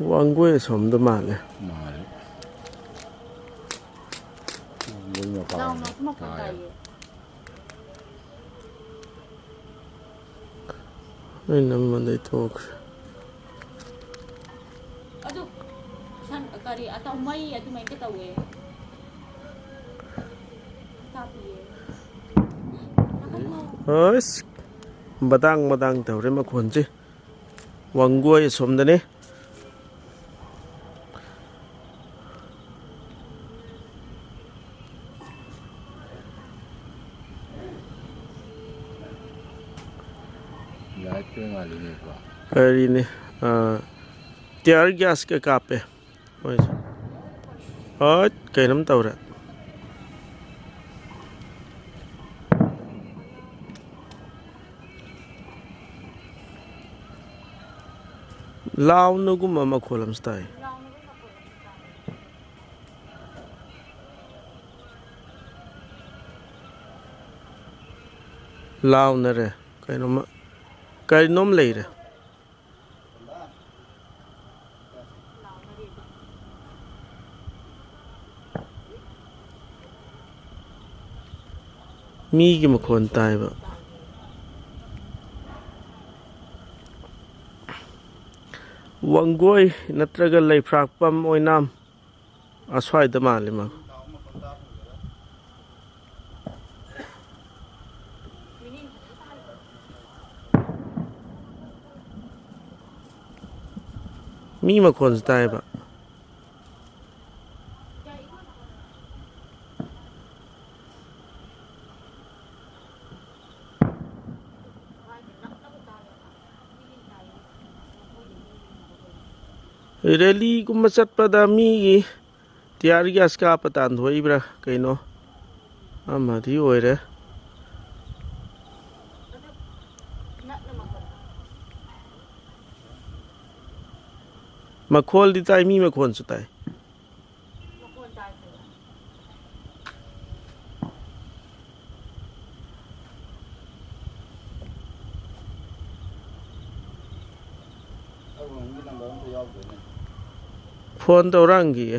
Wangoi som the male. I know they talk. Yes, badang tau rema kunci. Wangoi som the ne. Ini tiar gas ke kape. Oh, kayak nam tau rat. Lau nugu mama kolam stai. Lau nere kayak nom leire. Mi ki makon tai ba. Wangoi natraga lay prakpam oinam aswai dama lima. Mi makon tai ba. Rally kumasat pada mi tiar gas ka patan hoi bra kaino amadi oire makhol di tai mi makhon sutai phone tau rangi